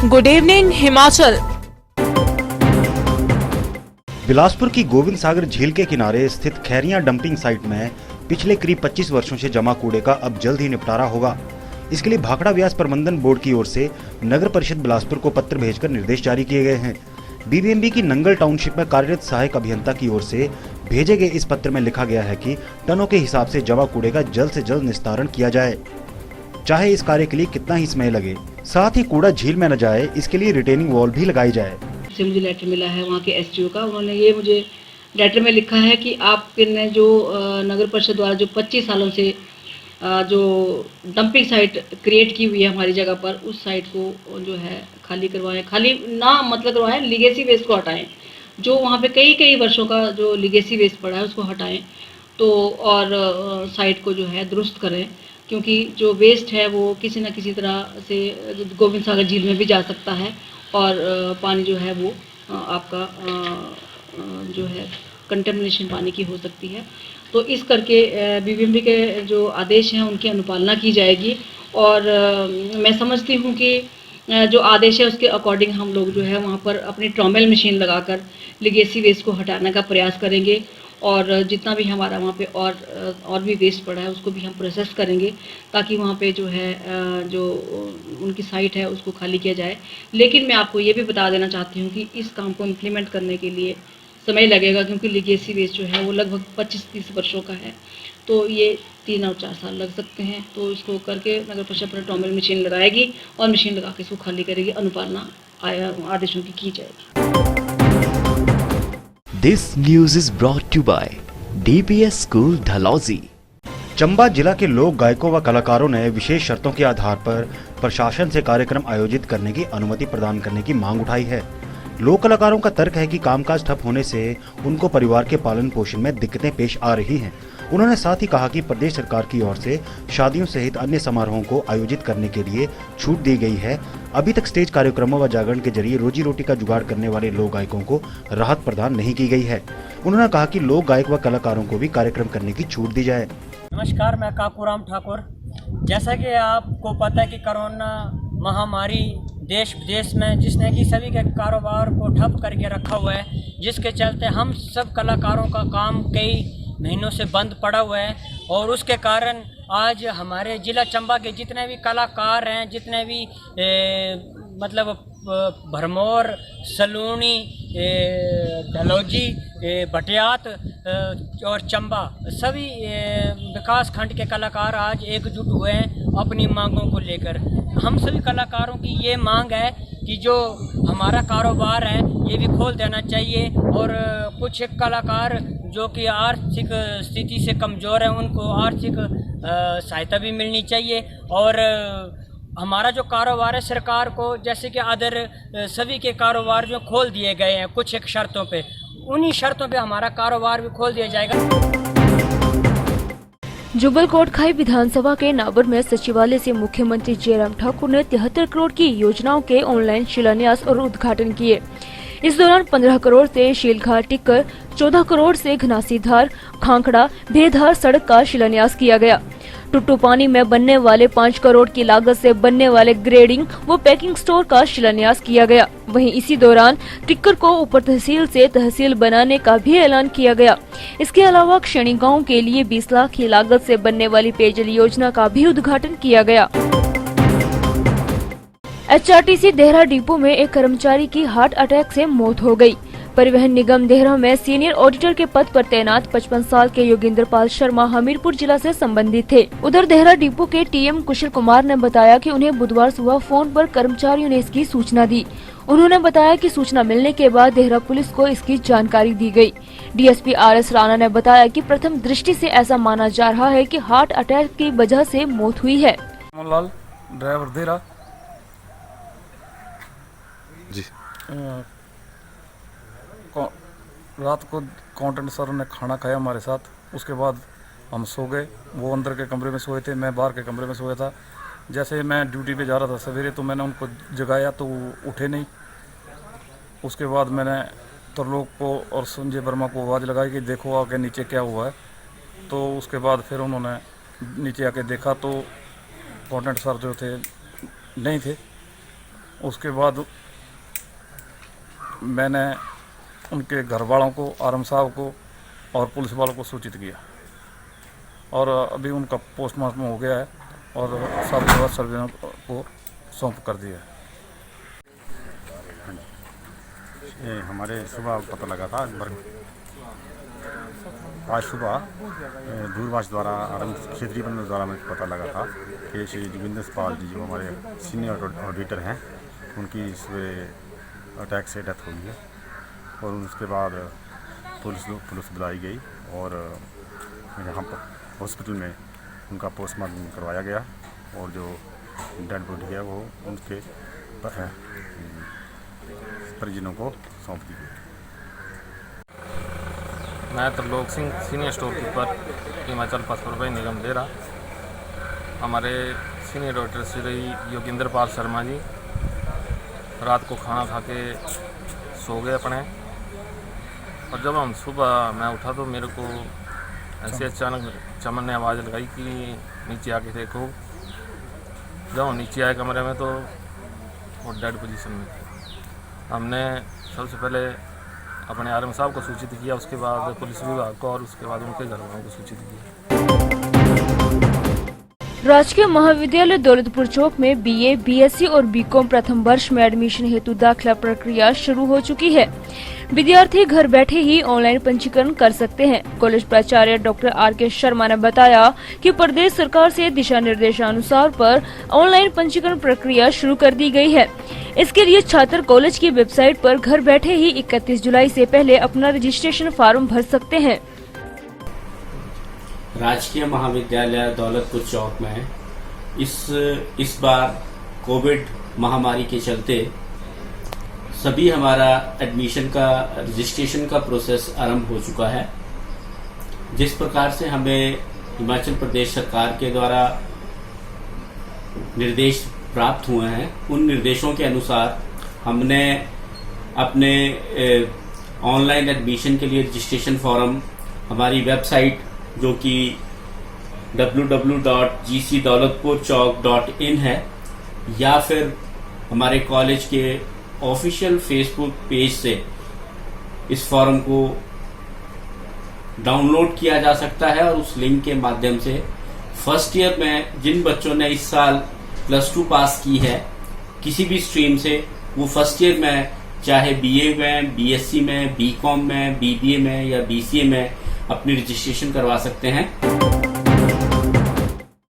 Good evening Himachal. Bilaspur की गोविंद सागर झील के किनारे स्थित खैरियां डंपिंग साइट में पिछले करीब 25 वर्षों से जमा कूड़े का अब जल्द ही निपटारा होगा। इसके लिए भाखड़ा व्यास प्रबंधन बोर्ड की ओर से नगर परिषद बिलासपुर को पत्र भेजकर निर्देश जारी किए गए हैं। बीबीएमबी की नंगल टाउनशिप में कार्यरत सहायक अभियंता की ओर से भेजे गए इस पत्र में लिखा गया है कि टनों के हिसाब से जमा कूड़े का जल्द से जल्द निस्तारण किया जाए, चाहे इस कार्य के लिए कितना ही समय लगे। साथ ही कूड़ा झील में न जाए, इसके लिए रिटेनिंग वॉल भी लगाई जाए। से मुझे लेटर मिला है वहाँ के एसडीओ का, उन्होंने ये मुझे लेटर में लिखा है कि आपने जो नगर परिषद द्वारा जो 25 सालों से जो डंपिंग साइट क्रिएट की हुई है हमारी जगह पर, उस साइट को जो है खाली करवाएं। खाली ना मतलब करवाएं, लीगेसी वेस्ट को हटाएं। जो वहाँ पे कई वर्षों का जो लीगेसी वेस्ट पड़ा है उसको हटाएं तो, और साइट को जो है दुरुस्त करें, क्योंकि जो वेस्ट है वो किसी न किसी तरह से गोविंद सागर झील में भी जा सकता है और पानी जो है वो आपका जो है कंटेमिनेशन पानी की हो सकती है। तो इस करके बीबीएमबी के जो आदेश हैं उनकी अनुपालना की जाएगी और मैं समझती हूँ कि जो आदेश है उसके अकॉर्डिंग हम लोग जो है वहाँ पर अपनी ट्रॉमेल मशीन लगाकर लिगेसी वेस्ट को हटाने का प्रयास करेंगे और जितना भी हमारा वहाँ पे और भी वेस्ट पड़ा है उसको भी हम प्रोसेस करेंगे ताकि वहाँ पे जो है जो उनकी साइट है उसको खाली किया जाए। लेकिन मैं आपको ये भी बता देना चाहती हूँ कि इस काम को इम्प्लीमेंट करने के लिए समय लगेगा, क्योंकि लीगेसी वेस्ट जो है वो लगभग 25-30 वर्षों का है, तो ये 3 और 4 साल लग सकते हैं। तो इसको करके नगर परिषद अपना ट्रॉमेल मशीन लगाएगी और मशीन लगा के इसको खाली करेगी, अनुपालना आदेशों की जाएगी। This news is brought to you by DPS School Dalhousie। Chamba जिला के लोक गायकों व कलाकारों ने विशेष शर्तों के आधार पर प्रशासन से कार्यक्रम आयोजित करने की अनुमति प्रदान करने की मांग उठाई है। लोक कलाकारों का तर्क है कि कामकाज ठप होने से उनको परिवार के पालन पोषण में दिक्कतें पेश आ रही हैं। उन्होंने साथ ही कहा कि प्रदेश सरकार की ओर से शादियों सहित अन्य समारोहों को आयोजित करने के लिए छूट दी गई है। अभी तक स्टेज कार्यक्रमों व जागरण के जरिए रोजी रोटी का जुगाड़ करने वाले लोक गायकों को राहत प्रदान नहीं की गई है। उन्होंने कहा कि लोक गायक व कलाकारों को भी कार्यक्रम करने की छूट दी जाए। नमस्कार, मैं काकूराम ठाकुर। जैसा कि आपको पता है कि कोरोना महामारी देश विदेश में जिसने कि सभी के कारोबार को ठप करके रखा हुआ है, जिसके चलते हम सब कलाकारों का काम कई महीनों से बंद पड़ा हुआ है और उसके कारण आज हमारे ज़िला चंबा के जितने भी कलाकार हैं, जितने भी मतलब भरमौर, सलूनी, डलहौजी, भटियात और चंबा सभी विकास खंड के कलाकार आज एकजुट हुए हैं अपनी मांगों को लेकर। हम सभी कलाकारों की ये मांग है कि जो हमारा कारोबार है ये भी खोल देना चाहिए और कुछ कलाकार जो कि आर्थिक स्थिति से कमज़ोर हैं उनको आर्थिक सहायता भी मिलनी चाहिए। और हमारा जो कारोबार है सरकार को, जैसे कि अदर सभी के कारोबार जो खोल दिए गए हैं कुछ एक शर्तों पे, उन्हीं शर्तों पे हमारा कारोबार भी खोल दिया जाएगा। जुब्बल कोटखाई विधानसभा के नाबर में सचिवालय से मुख्यमंत्री जयराम ठाकुर ने 73 करोड़ की योजनाओं के ऑनलाइन शिलान्यास और उद्घाटन किए। इस दौरान 15 करोड़ से शीलघाट टिक्कर, 14 करोड़ से घनासीधार खांखड़ा भेधार सड़क का शिलान्यास किया गया। टुट्टू पानी में बनने वाले 5 करोड़ की लागत से बनने वाले ग्रेडिंग व पैकिंग स्टोर का शिलान्यास किया गया। वहीं इसी दौरान टिक्कर को उपर तहसील से तहसील बनाने का भी ऐलान किया गया। इसके अलावा क्षणी गाँव के लिए 20 लाख की लागत से बनने वाली पेयजल योजना का भी उद्घाटन किया गया। एचआरटीसी देहरा डिपो में एक कर्मचारी की हार्ट अटैक से मौत हो गई। परिवहन निगम देहरा में सीनियर ऑडिटर के पद पर तैनात 55 साल के योगेंद्र पाल शर्मा हमीरपुर जिला से संबंधित थे। उधर देहरा डिपो के टीएम कुशल कुमार ने बताया कि उन्हें बुधवार सुबह फोन पर कर्मचारियों ने इसकी सूचना दी। उन्होंने बताया कि सूचना मिलने के बाद देहरा पुलिस को इसकी जानकारी दी गई। डीएसपी आरएस राणा ने बताया कि प्रथम दृष्टि से ऐसा माना जा रहा है कि हार्ट अटैक की वजह से मौत हुई है। ड्राइवर देहरा जी रात को काउंटेंट सर ने खाना खाया हमारे साथ, उसके बाद हम सो गए। वो अंदर के कमरे में सोए थे, मैं बाहर के कमरे में सोया था। जैसे मैं ड्यूटी पे जा रहा था सवेरे तो मैंने उनको जगाया तो उठे नहीं। उसके बाद मैंने तरलोक को और संजय वर्मा को आवाज़ लगाई कि देखो आके नीचे क्या हुआ है। तो उसके बाद फिर उन्होंने नीचे आके देखा तो काउंटेंट सर जो थे नहीं थे। उसके बाद मैंने उनके घर वालों को, आरएम साहब को और पुलिस वालों को सूचित किया और अभी उनका पोस्टमार्टम हो गया है और सब जगह सर्वेलों को सौंप कर दिया है। ये हमारे सुबह पता लगा था आज सुबह दूरभाष द्वारा क्षेत्रीय बंधु द्वारा मुझे पता लगा था कि श्री जोगिंदर पाल जी जो हमारे सीनियर ऑडिटर हैं उनकी सवेरे अटैक से डेथ हो गई है और उसके बाद पुलिस बुलाई गई और यहाँ पर हॉस्पिटल में उनका पोस्टमार्टम करवाया गया और जो डेड बॉडी है वो उनके परिजनों को सौंप दी गई। मैं Trilok Singh, senior store keeper, Himachal पशुपालन निगम देरा। हमारे सीनियर ऑडिटर श्री योगिंदर पाल शर्मा जी रात को खाना खा के सो गए अपने, और जब हम सुबह मैं उठा तो मेरे को ऐसे अचानक चमन ने आवाज़ लगाई कि नीचे आके देखो। जब हम नीचे आए कमरे में तो वो डेड पोजीशन में थे। हमने सबसे पहले अपने आरएम साहब को सूचित किया, उसके बाद पुलिस विभाग को और उसके बाद उनके घर वालों को सूचित किया। राजकीय महाविद्यालय दौलतपुर चौक में बीए, बीएससी और बीकॉम प्रथम वर्ष में एडमिशन हेतु दाखिला प्रक्रिया शुरू हो चुकी है। विद्यार्थी घर बैठे ही ऑनलाइन पंजीकरण कर सकते हैं। कॉलेज प्राचार्य डॉक्टर आर.के. शर्मा ने बताया कि प्रदेश सरकार से दिशा निर्देशानुसार पर ऑनलाइन पंजीकरण प्रक्रिया शुरू कर दी गई है। इसके लिए छात्र कॉलेज की वेबसाइट पर घर बैठे ही 31 जुलाई से पहले अपना रजिस्ट्रेशन फॉर्म भर सकते हैं। राजकीय महाविद्यालय दौलतपुर चौक में इस बार कोविड महामारी के चलते सभी हमारा एडमिशन का रजिस्ट्रेशन का प्रोसेस आरंभ हो चुका है। जिस प्रकार से हमें हिमाचल प्रदेश सरकार के द्वारा निर्देश प्राप्त हुए हैं, उन निर्देशों के अनुसार हमने अपने ऑनलाइन एडमिशन के लिए रजिस्ट्रेशन फॉर्म हमारी वेबसाइट जो कि www.gcdaulatpurchowk.in है या फिर हमारे कॉलेज के ऑफिशियल फेसबुक पेज से इस फॉर्म को डाउनलोड किया जा सकता है और उस लिंक के माध्यम से फर्स्ट ईयर में जिन बच्चों ने इस साल +2 पास की है किसी भी स्ट्रीम से, वो फर्स्ट ईयर में चाहे बीए में, बीएससी में, बीकॉम में, बीबीए में या बीसीए में अपनी रजिस्ट्रेशन करवा सकते हैं।